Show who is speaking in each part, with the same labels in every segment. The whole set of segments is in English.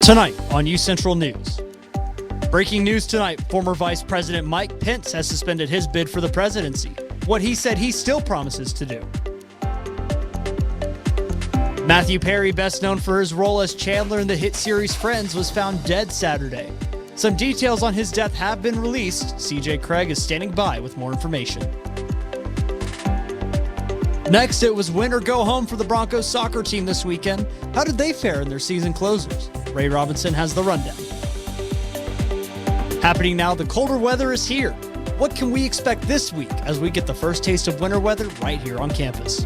Speaker 1: Tonight on UCentral News. Breaking news tonight, former Vice President Mike Pence has suspended his bid for the presidency. What he said he still promises to do. Matthew Perry, best known for his role as Chandler in the hit series Friends, was found dead Saturday. Some details on his death have been released. CJ Craig is standing by with more information. Next, it was win or go home for the Broncos soccer team this weekend. How did they fare in their season closers? Ray Robinson has the rundown. Happening now, the colder weather is here. What can we expect this week as we get the first taste of winter weather right here on campus?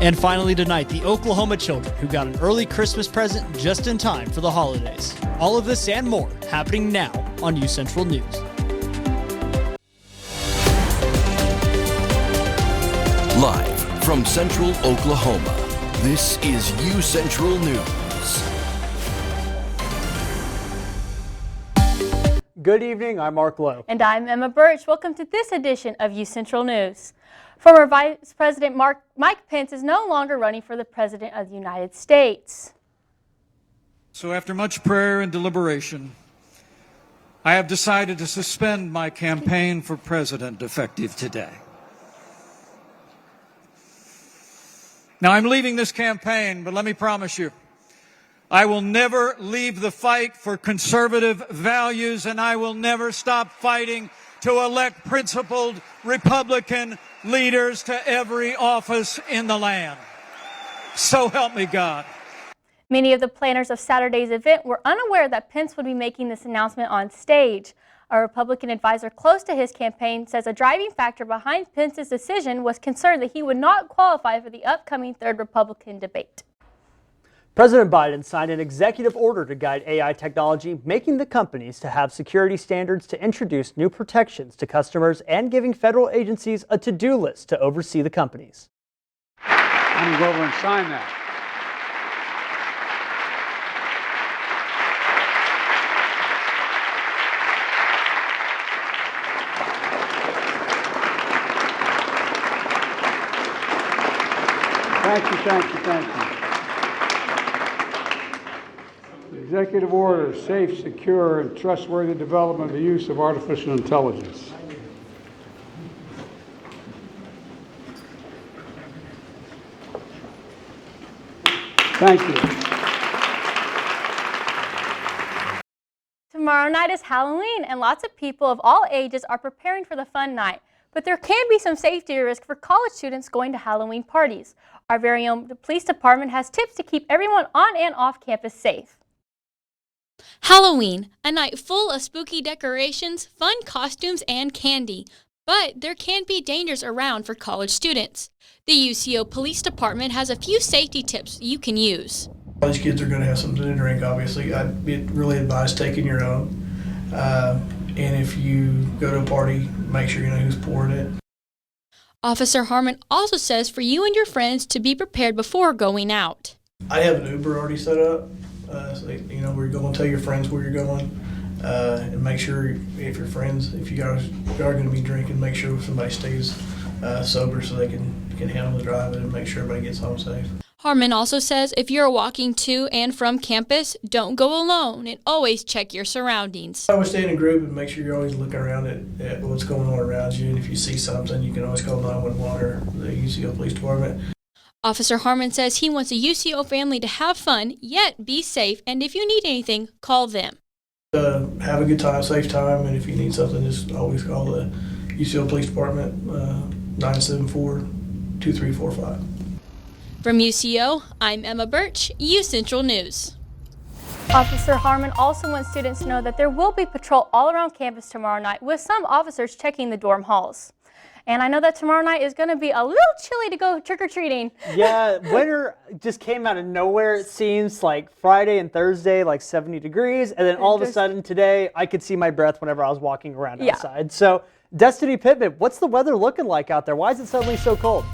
Speaker 1: And finally tonight, the Oklahoma children who got an early Christmas present just in time for the holidays. All of this and more happening now on UCentral News.
Speaker 2: Live from Central Oklahoma, this is UCentral News.
Speaker 1: Good evening, I'm Mark Lowe.
Speaker 3: And I'm Emma Birch. Welcome to this edition of UCentral News. Former Vice President Mike Pence is no longer running for the President of the United States.
Speaker 4: So after much prayer and deliberation, I have decided to suspend my campaign for president effective today. Now, I'm leaving this campaign, but let me promise you, I will never leave the fight for conservative values, and I will never stop fighting to elect principled Republican leaders to every office in the land. So help me God.
Speaker 3: Many of the planners of Saturday's event were unaware that Pence would be making this announcement on stage. A Republican advisor close to his campaign says a driving factor behind Pence's decision was concern that he would not qualify for the upcoming third Republican debate.
Speaker 1: President Biden signed an executive order to guide AI technology, making the companies to have security standards to introduce new protections to customers and giving federal agencies a to-do list to oversee the companies.
Speaker 5: I'm going to go over and sign that. Thank you. Executive order, safe, secure, and trustworthy development of the use of artificial intelligence. Thank you.
Speaker 3: Tomorrow night is Halloween, and lots of people of all ages are preparing for the fun night. But there can be some safety risk for college students going to Halloween parties. Our very own police department has tips to keep everyone on and off campus safe.
Speaker 6: Halloween, a night full of spooky decorations, fun costumes, and candy. But there can be dangers around for college students. The UCO Police Department has a few safety tips you can use.
Speaker 7: College kids are going to have something to drink, obviously. I'd be really advised taking your own. And if you go to a party, make sure you know who's pouring it.
Speaker 6: Officer Harmon also says for you and your friends to be prepared before going out.
Speaker 7: I have an Uber already set up. So you know where you're going, tell your friends where you're going, and make sure if your friends, if you guys are going to be drinking, make sure somebody stays sober so they can handle the driving and make sure everybody gets home safe.
Speaker 6: Harmon also says if you're walking to and from campus, don't go alone and always check your surroundings.
Speaker 7: I always stay in a group and make sure you're always looking around at what's going on around you, and if you see something, you can always call 911 or the UCO Police Department.
Speaker 6: Officer Harmon says he wants a UCO family to have fun, yet be safe, and if you need anything, call them.
Speaker 7: Have a good time, safe time, and if you need something, just always call the UCO Police Department, 974-2345.
Speaker 6: From UCO, I'm Emma Birch, UCentral News.
Speaker 3: Officer Harmon also wants students to know that there will be patrol all around campus tomorrow night, with some officers checking the dorm halls. And I know that tomorrow night is going to be a little chilly to go trick-or-treating.
Speaker 1: Yeah, winter just came out of nowhere, it seems. Like Friday and Thursday, like 70 degrees. And then all of a sudden today, I could see my breath whenever I was walking around outside. So, Destiny Pittman, what's the weather looking like out there? Why is it suddenly so cold?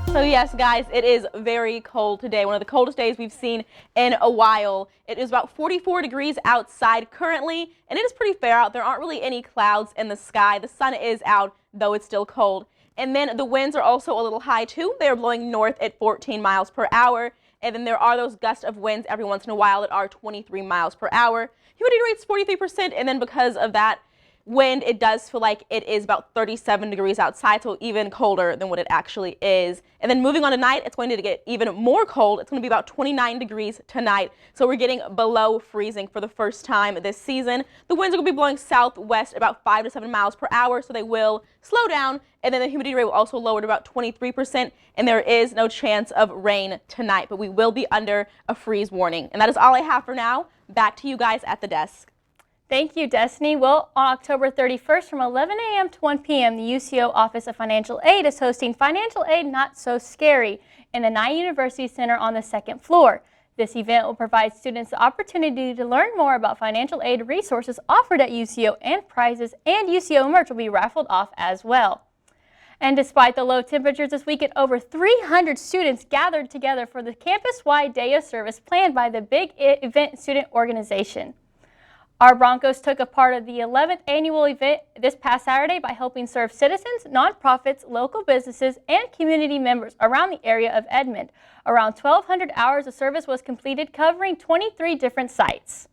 Speaker 8: So yes, guys, it is very cold today. One of the coldest days we've seen in a while. It is about 44 degrees outside currently, and it is pretty fair out. There aren't really any clouds in the sky. The sun is out, though it's still cold. And then the winds are also a little high too. They are blowing north at 14 miles per hour. and then there are those gusts of winds every once in a while that are 23 miles per hour. Humidity rate's 43%, and then because of that wind, it does feel like it is about 37 degrees outside, so even colder than what it actually is. And then moving on tonight, it's going to get even more cold. It's going to be about 29 degrees tonight, so we're getting below freezing for the first time this season. The winds are going to be blowing southwest about 5 to 7 miles per hour, so they will slow down, and then the humidity rate will also lower to about 23%, and there is no chance of rain tonight, but we will be under a freeze warning. And that is all I have for now. Back to you guys at the desk.
Speaker 3: Thank you, Destiny. Well, on October 31st from 11 a.m. to 1 p.m., the UCO Office of Financial Aid is hosting Financial Aid Not So Scary in the Nye University Center on the second floor. This event will provide students the opportunity to learn more about financial aid resources offered at UCO, and prizes and UCO merch will be raffled off as well. And despite the low temperatures this weekend, over 300 students gathered together for the campus-wide day of service planned by the Big Event Student Organization. Our Broncos took a part of the 11th annual event this past Saturday by helping serve citizens, nonprofits, local businesses, and community members around the area of Edmond. Around 1,200 hours of service was completed, covering 23 different sites.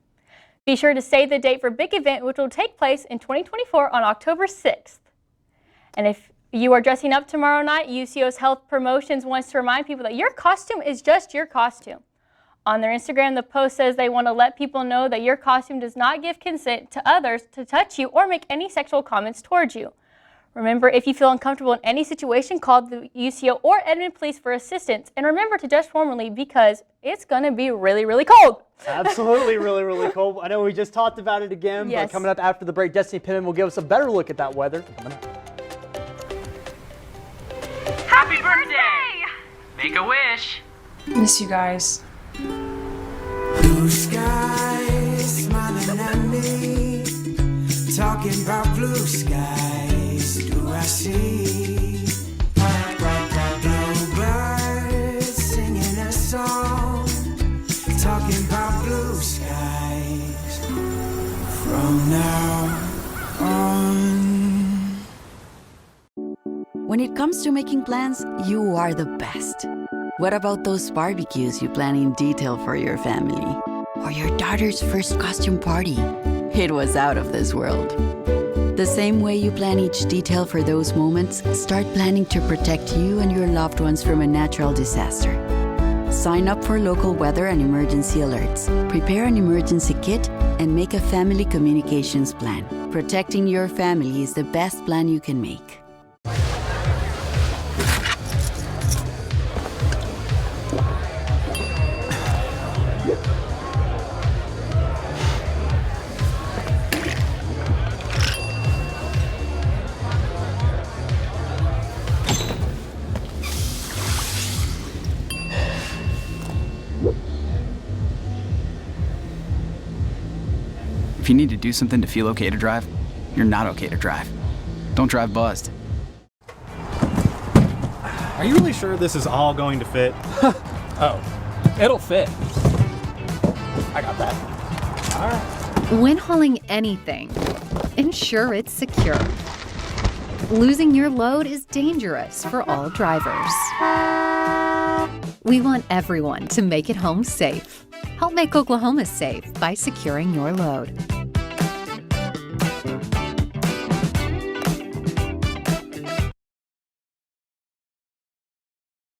Speaker 3: Be sure to save the date for Big Event, which will take place in 2024 on October 6th. And if you are dressing up tomorrow night, UCO's Health Promotions wants to remind people that your costume is just your costume. On their Instagram, the post says they want to let people know that your costume does not give consent to others to touch you or make any sexual comments towards you. Remember, if you feel uncomfortable in any situation, call the UCO or Edmond Police for assistance. And remember to dress formally because it's going to be really, really cold.
Speaker 1: Absolutely really, really cold. I know we just talked about it again,
Speaker 3: Yes.
Speaker 1: but coming up after the break, Destiny Pittman will give us a better look at that weather. Coming up.
Speaker 9: Happy birthday! Make a wish.
Speaker 10: Miss you guys.
Speaker 11: Blue skies smiling at me, talking about blue skies. Do I see bluebirds singing a song, talking about blue skies from now on?
Speaker 12: When it comes to making plans, you are the best. What about those barbecues you plan in detail for your family? Or your daughter's first costume party? It was out of this world. The same way you plan each detail for those moments, start planning to protect you and your loved ones from a natural disaster. Sign up for local weather and emergency alerts. Prepare an emergency kit and make a family communications plan. Protecting your family is the best plan you can make.
Speaker 13: If you need to do something to feel okay to drive, you're not okay to drive. Don't drive buzzed.
Speaker 14: Are you really sure this is all going to fit?
Speaker 15: Oh, it'll fit. I got that. All right.
Speaker 16: When hauling anything, ensure it's secure. Losing your load is dangerous for all drivers. We want everyone to make it home safe. Help make Oklahoma safe by securing your load.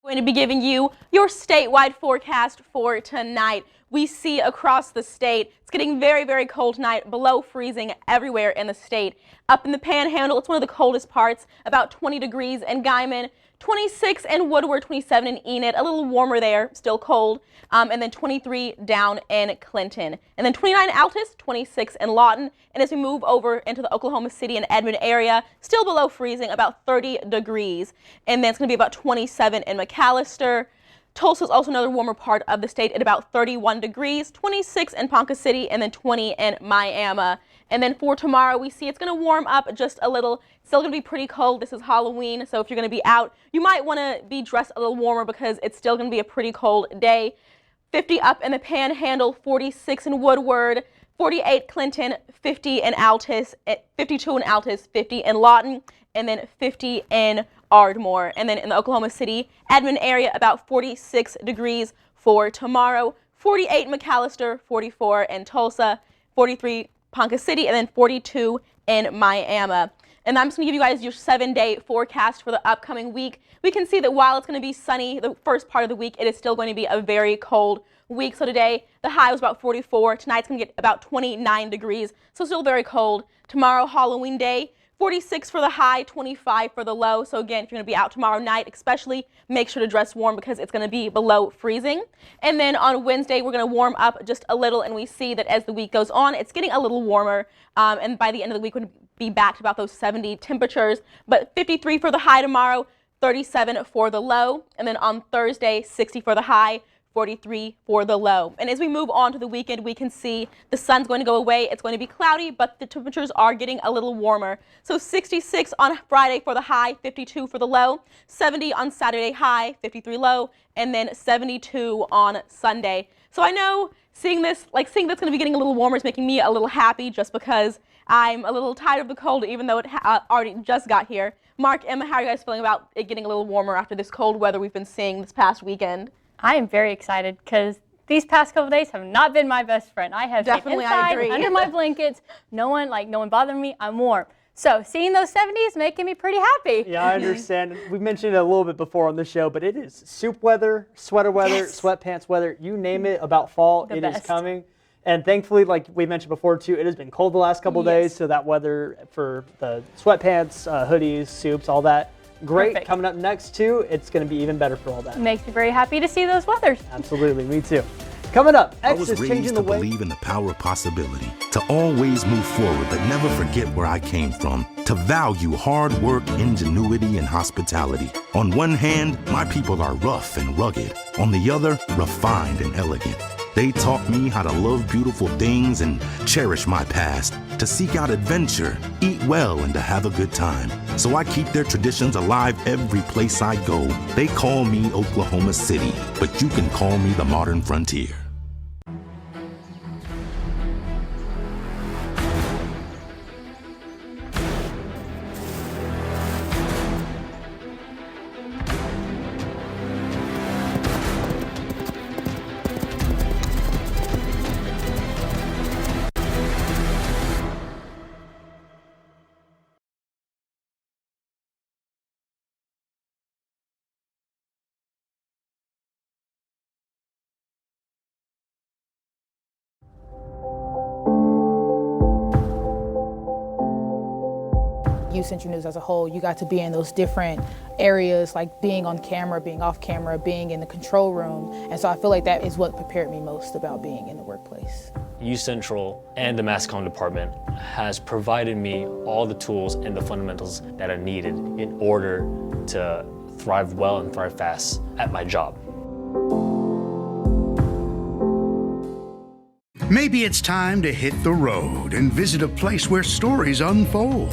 Speaker 8: Going to be giving you your statewide forecast for tonight. We see across the state, it's getting very, very cold tonight, below freezing everywhere in the state. Up in the Panhandle, it's one of the coldest parts, about 20 degrees in Guyman, 26 in Woodward, 27 in Enid, a little warmer there, still cold, and then 23 down in Clinton. And then 29 in Altus, 26 in Lawton, and as we move over into the Oklahoma City and Edmond area, still below freezing, about 30 degrees. And then it's going to be about 27 in McAllister. Tulsa is also another warmer part of the state at about 31 degrees, 26 in Ponca City, and then 20 in Miami. And then for tomorrow, we see it's going to warm up just a little. Still going to be pretty cold. This is Halloween, so if you're going to be out, you might want to be dressed a little warmer because it's still going to be a pretty cold day. 50 up in the Panhandle, 46 in Woodward, 48 Clinton, 50 in Altus, 52 in Altus, 50 in Lawton, and then 50 in Ardmore. And then in the Oklahoma City, Edmond area, about 46 degrees, for tomorrow. 48 McAllister, 44 in Tulsa, 43 Ponca City, and then 42 in Miami. And I'm just going to give you guys your 7-day forecast for the upcoming week. We can see that while it's going to be sunny the first part of the week, it is still going to be a very cold week. So today, the high was about 44. Tonight's going to get about 29 degrees, so still very cold. Tomorrow, Halloween Day, 46 for the high, 25 for the low. So again, if you're going to be out tomorrow night, especially make sure to dress warm because it's going to be below freezing. And then on Wednesday, we're going to warm up just a little, and we see that as the week goes on, it's getting a little warmer. And by the end of the week, we're going to be back to about those 70 temperatures. But 53 for the high tomorrow, 37 for the low. And then on Thursday, 60 for the high, 43 for the low. And as we move on to the weekend, we can see the sun's going to go away. It's going to be cloudy, but the temperatures are getting a little warmer. So 66 on Friday for the high, 52 for the low, 70 on Saturday high, 53 low, and then 72 on Sunday. So I know seeing that's going to be getting a little warmer is making me a little happy just because I'm a little tired of the cold, even though it already just got here. Mark, Emma, how are you guys feeling about it getting a little warmer after this cold weather we've been seeing this past weekend?
Speaker 3: I am very excited because these past couple days have not been my best friend. I have
Speaker 8: Definitely,
Speaker 3: stayed inside,
Speaker 8: I agree.
Speaker 3: under my blankets. No one bothering me. I'm warm. So seeing those 70s making me pretty happy.
Speaker 10: Yeah, I understand. We mentioned it a little bit before on the show, but it is soup weather, sweater weather,
Speaker 3: Yes.
Speaker 10: sweatpants weather. You name it about fall,
Speaker 3: The
Speaker 10: it is
Speaker 3: best.
Speaker 10: coming. And thankfully, like we mentioned before too, it has been cold the last couple days, so that weather for the sweatpants, hoodies, soups, all that. Great.
Speaker 3: Perfect.
Speaker 10: Coming up next too, it's going to be even better for all that.
Speaker 3: Makes me very happy to see those weathers.
Speaker 10: Absolutely, me too. Coming up,
Speaker 17: I
Speaker 10: X
Speaker 17: was
Speaker 10: is
Speaker 17: raised
Speaker 10: changing
Speaker 17: to
Speaker 10: the way.
Speaker 17: believe in the power of possibility, to always move forward but never forget where I came from, to value hard work, ingenuity, and hospitality. On one hand, my people are rough and rugged. On the other, refined and elegant. They taught me how to love beautiful things and cherish my past, to seek out adventure, eat well, and to have a good time. So I keep their traditions alive every place I go. They call me Oklahoma City, but you can call me the modern frontier.
Speaker 18: UCentral News as a whole, you got to be in those different areas, like being on camera, being off camera, being in the control room. And so I feel like that is what prepared me most about being in the workplace.
Speaker 19: UCentral and the Mass Comm department has provided me all the tools and the fundamentals that are needed in order to thrive well and thrive fast at my job.
Speaker 20: Maybe it's time to hit the road and visit a place where stories unfold.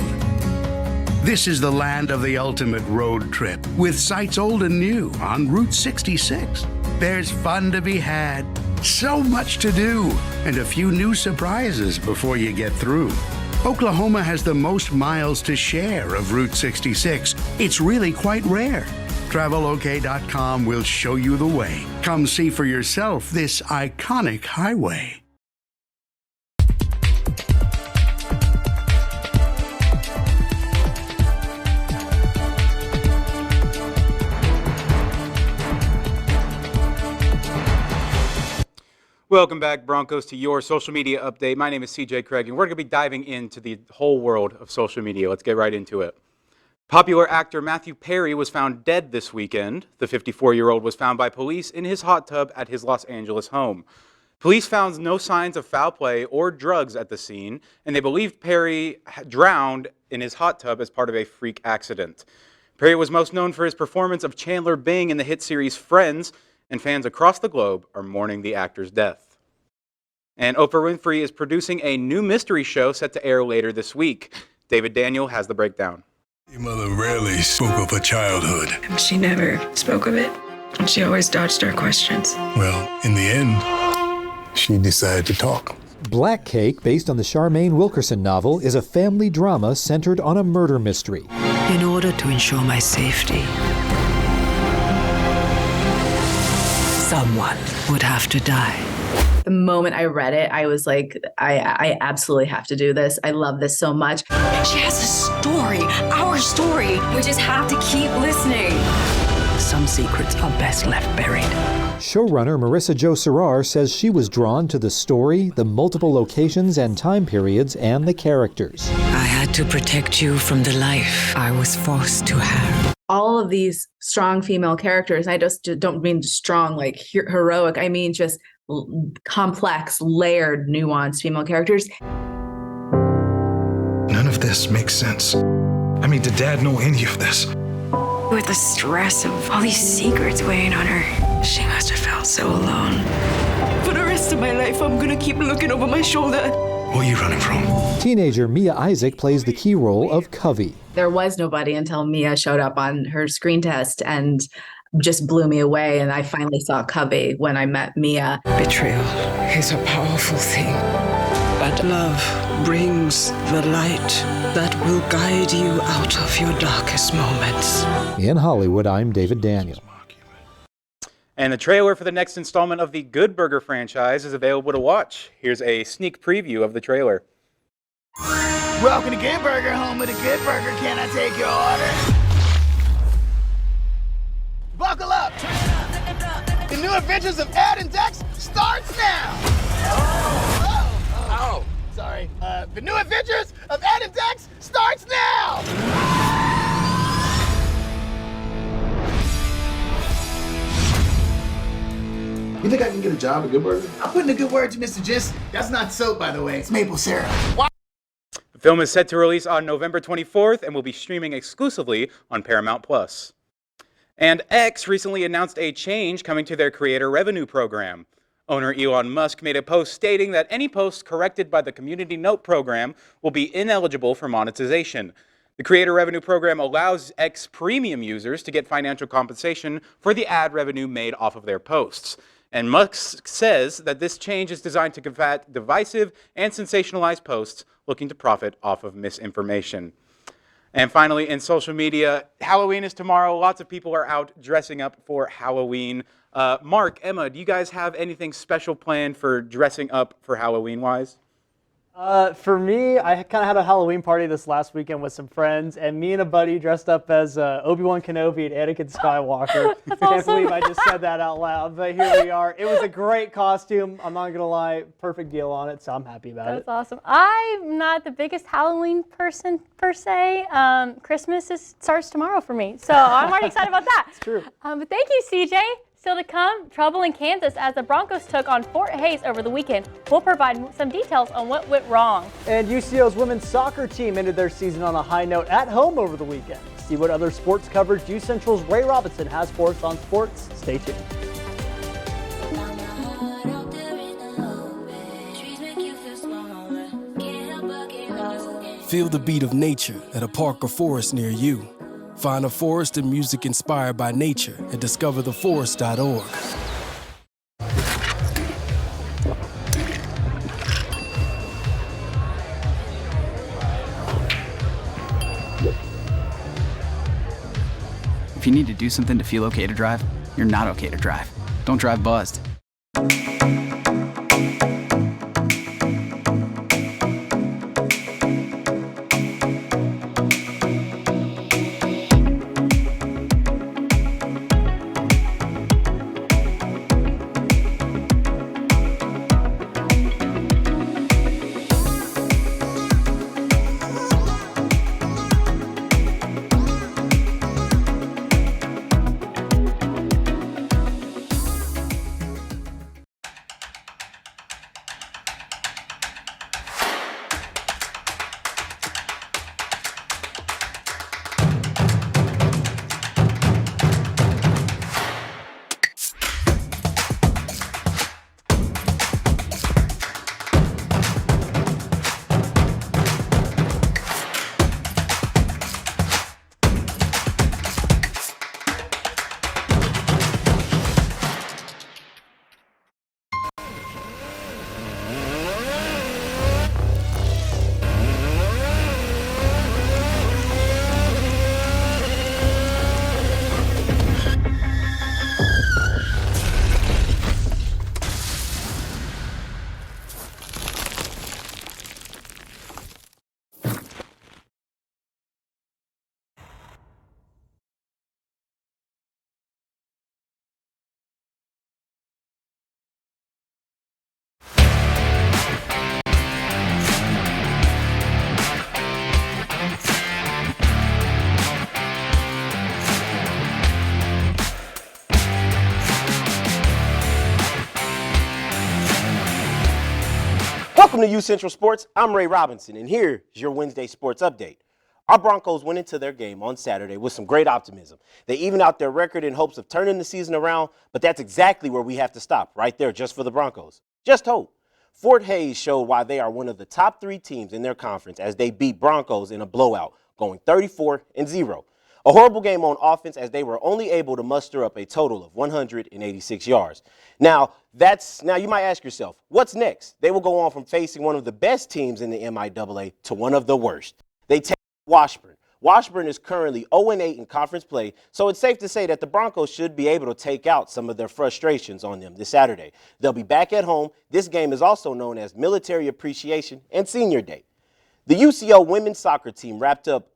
Speaker 20: This is the land of the ultimate road trip, with sights old and new on Route 66. There's fun to be had, so much to do, and a few new surprises before you get through. Oklahoma has the most miles to share of Route 66. It's really quite rare. TravelOK.com will show you the way. Come see for yourself this iconic highway.
Speaker 14: Welcome back, Broncos, to your social media update. My name is CJ Craig, and we're going to be diving into the whole world of social media. Let's get right into it. Popular actor Matthew Perry was found dead this weekend. The 54-year-old was found by police in his hot tub at his Los Angeles home. Police found no signs of foul play or drugs at the scene, and they believed Perry drowned in his hot tub as part of a freak accident. Perry was most known for his performance of Chandler Bing in the hit series Friends, and fans across the globe are mourning the actor's death. And Oprah Winfrey is producing a new mystery show set to air later this week. David Daniel has the breakdown.
Speaker 21: Your mother rarely spoke of her childhood.
Speaker 22: She never spoke of it. She always dodged our questions.
Speaker 21: Well, in the end, she decided to talk.
Speaker 23: Black Cake, based on the Charmaine Wilkerson novel, is a family drama centered on a murder mystery.
Speaker 22: In order to ensure my safety,
Speaker 12: someone would have to die.
Speaker 2: The moment I read it, I was like, I absolutely have to do this. I love this so much.
Speaker 12: She has a story, our story. We just have to keep listening. Some secrets are best left buried.
Speaker 23: Showrunner Marissa Jo Serrar says she was drawn to the story, the multiple locations and time periods, and the characters.
Speaker 12: I had to protect you from the life I was forced to have.
Speaker 2: All of these strong female characters, I just don't mean strong like heroic, I mean just complex, layered, nuanced female characters.
Speaker 4: None of this makes sense. I mean, did Dad know any of this?
Speaker 22: With the stress of all these secrets weighing on her, she must have felt so alone. For the rest of my life, I'm gonna keep looking over my shoulder.
Speaker 4: What are you running from?
Speaker 23: Teenager Mia Isaac plays the key role of Covey.
Speaker 2: There was nobody until Mia showed up on her screen test and just blew me away. And I finally saw Covey when I met Mia.
Speaker 22: Betrayal is a powerful thing, but love brings the light that will guide you out of your darkest moments.
Speaker 23: In Hollywood, I'm David Daniel.
Speaker 14: And the trailer for the next installment of the Good Burger franchise is available to watch. Here's a sneak preview of the trailer.
Speaker 5: Welcome to Good Burger, home of the Good Burger. Can I take your order? Buckle up. The new adventures of Ed and Dex starts now. Oh. Sorry. The new adventures of Ed and Dex starts now. You think I can get a job at Good Burger? I'm putting a good word to Mr. Jensen. That's not soap, by the way. It's maple syrup.
Speaker 14: The film is set to release on November 24th and will be streaming exclusively on Paramount+. And X recently announced a change coming to their creator revenue program. Owner Elon Musk made a post stating that any posts corrected by the Community Note program will be ineligible for monetization. The creator revenue program allows X premium users to get financial compensation for the ad revenue made off of their posts. And Musk says that this change is designed to combat divisive and sensationalized posts looking to profit off of misinformation. And finally, in social media, Halloween is tomorrow. Lots of people are out dressing up for Halloween. Mark, Emma, do you guys have anything special planned for dressing up for Halloween-wise?
Speaker 10: For me, I kind of had a Halloween party this last weekend with some friends, and me and a buddy dressed up as Obi-Wan Kenobi and Anakin Skywalker. I can't believe I just said that out loud, but here we are. It was a great costume. I'm not going to lie, perfect deal on it, so I'm happy about it.
Speaker 3: That's awesome. I'm not the biggest Halloween person per se. Christmas starts tomorrow for me, so I'm already excited about that.
Speaker 10: It's true.
Speaker 3: But thank you, CJ. Still to come, trouble in Kansas as the Broncos took on Fort Hays over the weekend. We'll provide some details on what went wrong.
Speaker 10: And UCO's women's soccer team ended their season on a high note at home over the weekend. See what other sports coverage UCentral's Ray Robinson has for us on sports. Stay tuned.
Speaker 24: Feel the beat of nature at a park or forest near you. Find a forest and music inspired by nature at discovertheforest.org.
Speaker 13: If you need to do something to feel okay to drive, you're not okay to drive. Don't drive buzzed.
Speaker 1: Welcome to UCentral Sports. I'm Ray Robinson, and here's your Wednesday sports update. Our Broncos went into their game on Saturday with some great optimism. They evened out their record in hopes of turning the season around, but that's exactly where we have to stop, right there, just for the Broncos. Just hope. Fort Hays showed why they are one of the top 3 teams in their conference as they beat Broncos in a blowout, going 34-0. A horrible game on offense as they were only able to muster up a total of 186 yards. Now you might ask yourself, what's next? They will go on from facing one of the best teams in the MIAA to one of the worst. They take Washburn. Washburn is currently 0-8 in conference play, so it's safe to say that the Broncos should be able to take out some of their frustrations on them this Saturday. They'll be back at home. This game is also known as Military Appreciation and Senior Day. The UCO women's soccer team wrapped up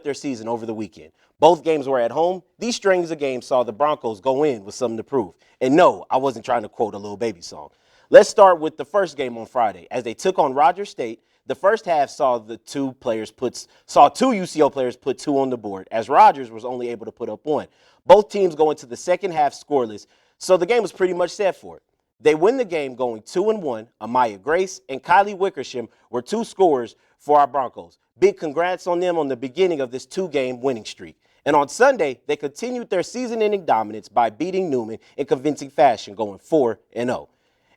Speaker 1: their season over the weekend. Both games were at home. These strings of games saw the Broncos go in with something to prove. And no, I wasn't trying to quote a Lil Baby song. Let's start with the first game on Friday. As they took on Rogers State, the first half saw two UCO players put 2 on the board, as Rogers was only able to put up 1. Both teams go into the second half scoreless, so the game was pretty much set for it. They win the game going 2-1. Amaya Grace and Kylie Wickersham were 2 scorers for our Broncos. Big congrats on them on the beginning of this 2-game winning streak. And on Sunday, they continued their season-ending dominance by beating Newman in convincing fashion, going 4-0.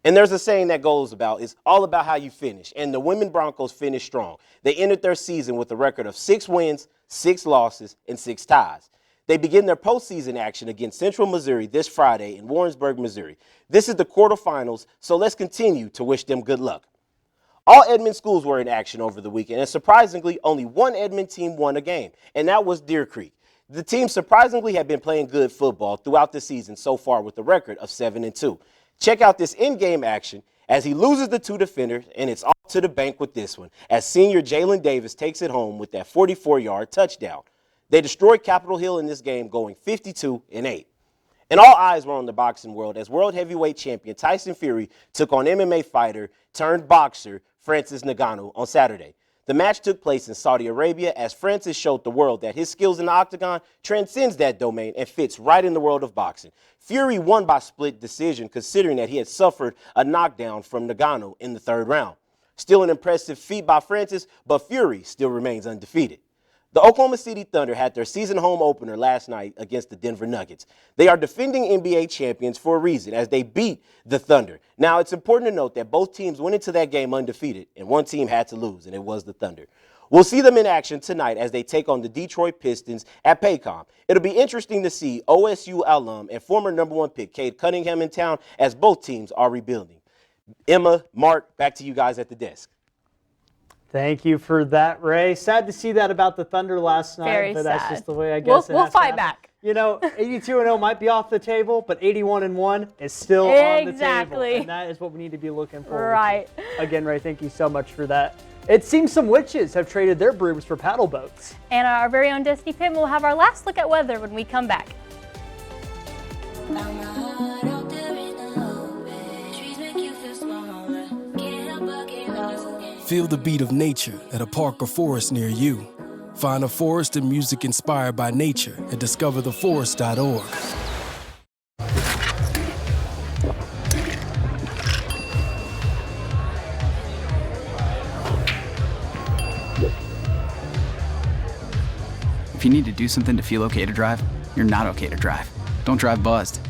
Speaker 1: And there's a saying that goes about, it's all about how you finish. And the women Broncos finished strong. They ended their season with a record of 6 wins, 6 losses, and 6 ties. They begin their postseason action against Central Missouri this Friday in Warrensburg, Missouri. This is the quarterfinals, so let's continue to wish them good luck. All Edmond schools were in action over the weekend, and surprisingly, only one Edmond team won a game, and that was Deer Creek. The team surprisingly had been playing good football throughout the season so far with a record of 7-2. Check out this in-game action as he loses the 2 defenders, and it's off to the bank with this one, as senior Jalen Davis takes it home with that 44-yard touchdown. They destroyed Capitol Hill in this game, going 52-8. And all eyes were on the boxing world as world heavyweight champion Tyson Fury took on MMA fighter turned boxer Francis Ngannou on Saturday. The match took place in Saudi Arabia as Francis showed the world that his skills in the octagon transcends that domain and fits right in the world of boxing. Fury won by split decision considering that he had suffered a knockdown from Ngannou in the 3rd round. Still an impressive feat by Francis, but Fury still remains undefeated. The Oklahoma City Thunder had their season home opener last night against the Denver Nuggets. They are defending NBA champions for a reason as they beat the Thunder. Now, it's important to note that both teams went into that game undefeated, and one team had to lose, and it was the Thunder. We'll see them in action tonight as they take on the Detroit Pistons at Paycom. It'll be interesting to see OSU alum and former #1 pick Cade Cunningham in town as both teams are rebuilding. Emma, Mark, back to you guys at the desk.
Speaker 10: Thank you for that, Ray. Sad to see that about the Thunder last night,
Speaker 3: Very
Speaker 10: but
Speaker 3: sad.
Speaker 10: that's just the way I guess
Speaker 3: We'll fight back.
Speaker 10: You know, 82-0 might be off the table, but 81-1 is still on the table. And that is what we need to be looking for.
Speaker 3: Right.
Speaker 10: Again, Ray, thank you so much for that. It seems some witches have traded their brooms for paddle boats.
Speaker 3: And our very own Destiny Pittman will have our last look at weather when we come back.
Speaker 24: Feel the beat of nature at a park or forest near you. Find a forest and music inspired by nature at discovertheforest.org.
Speaker 13: If you need to do something to feel okay to drive, you're not okay to drive. Don't drive buzzed.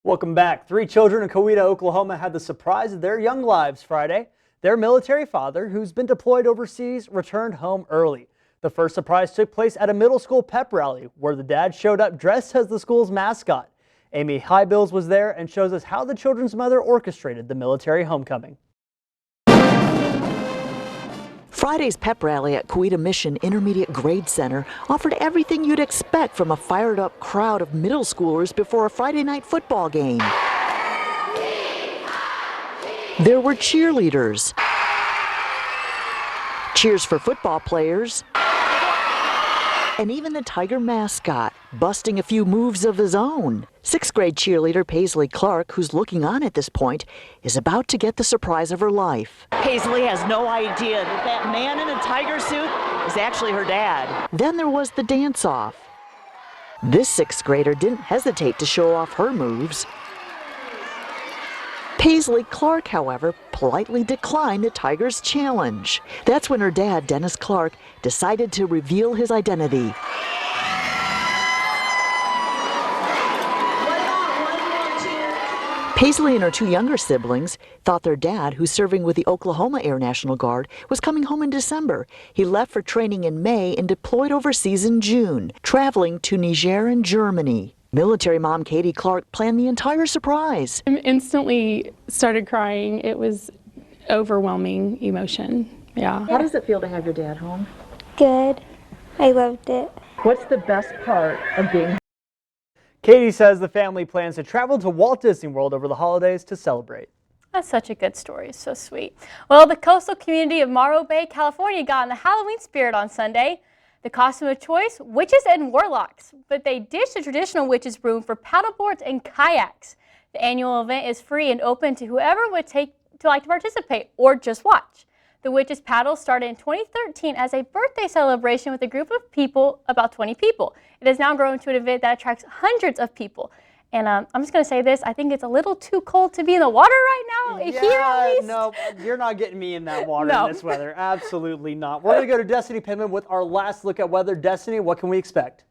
Speaker 10: Welcome back. 3 children in Coweta, Oklahoma had the surprise of their young lives Friday. Their military father, who's been deployed overseas, returned home early. The first surprise took place at a middle school pep rally where the dad showed up dressed as the school's mascot. Amy Highbills was there and shows us how the children's mother orchestrated the military homecoming.
Speaker 6: Friday's pep rally at Coweta Mission Intermediate Grade Center offered everything you'd expect from a fired-up crowd of middle schoolers before a Friday night football game. There were cheerleaders, cheers for football players, and even the Tiger mascot, busting a few moves of his own. 6th grade cheerleader Paisley Clark, who's looking on at this point, is about to get the surprise of her life. Paisley has no idea that that man in a tiger suit is actually her dad. Then there was the dance-off. This 6th grader didn't hesitate to show off her moves. Paisley Clark, however, politely declined the Tigers' challenge. That's when her dad, Dennis Clark, decided to reveal his identity. Paisley and her 2 younger siblings thought their dad, who's serving with the Oklahoma Air National Guard, was coming home in December. He left for training in May and deployed overseas in June, traveling to Niger and Germany. Military mom Katie Clark planned the entire surprise.
Speaker 7: I instantly started crying. It was overwhelming emotion. Yeah.
Speaker 6: How does it feel to have your dad home?
Speaker 9: Good. I loved it.
Speaker 6: What's the best part of being home?
Speaker 10: Katie says the family plans to travel to Walt Disney World over the holidays to celebrate.
Speaker 3: That's such a good story. So sweet. Well, the coastal community of Morro Bay, California got in the Halloween spirit on Sunday. The costume of choice, witches and warlocks, but they ditched the traditional witches broom for paddleboards and kayaks. The annual event is free and open to whoever would like to participate or just watch. The witches paddle started in 2013 as a birthday celebration with a group of people, about 20 people. It has now grown to an event that attracts hundreds of people. And I'm just going to say this, I think it's a little too cold to be in the water right now, here at least.
Speaker 10: No, you're not getting me in that water in this weather. Absolutely not. We're going to go to Destiny Pittman with our last look at weather. Destiny, what can we expect?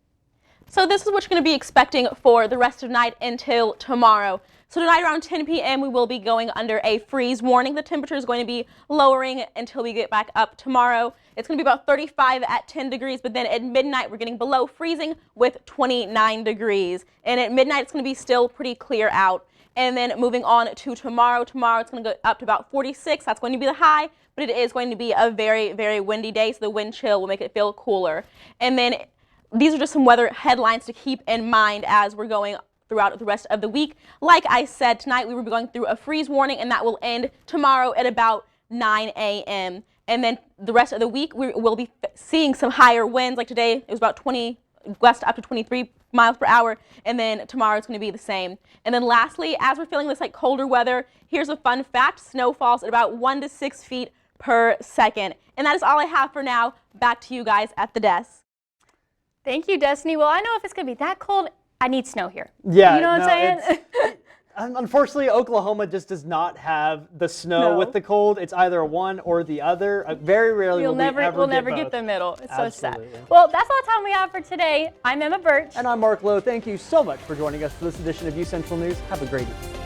Speaker 8: So this is what you're going to be expecting for the rest of the night until tomorrow. So tonight around 10 p.m. we will be going under a freeze warning. The temperature is going to be lowering until we get back up tomorrow. It's going to be about 35 at 10 degrees, but then at midnight we're getting below freezing with 29 degrees. And at midnight it's going to be still pretty clear out. And then moving on to tomorrow. Tomorrow it's going to go up to about 46. That's going to be the high, but it is going to be a very, very windy day, so the wind chill will make it feel cooler. And then these are just some weather headlines to keep in mind as we're going throughout the rest of the week. Like I said, tonight we will be going through a freeze warning, and that will end tomorrow at about 9 a.m. And then the rest of the week we will be seeing some higher winds. Like today it was about 20 gust up to 23 miles per hour, and then tomorrow it's going to be the same. And then lastly, as we're feeling this like colder weather, here's a fun fact: snow falls at about 1 to 6 feet per second. And that is all I have for now. Back to you guys at the desk.
Speaker 3: Thank you, Destiny. Well, I know if it's going to be that cold, I need snow here.
Speaker 10: Yeah,
Speaker 3: you know what I'm saying?
Speaker 10: Unfortunately, Oklahoma just does not have the snow with the cold. It's either one or the other. Very rarely
Speaker 3: we'll never
Speaker 10: get
Speaker 3: get the middle. It's
Speaker 10: Absolutely.
Speaker 3: so sad. Well, that's all the time we have for today. I'm Emma Birch.
Speaker 10: And I'm Mark Lowe. Thank you so much for joining us for this edition of UCentral News. Have a great evening.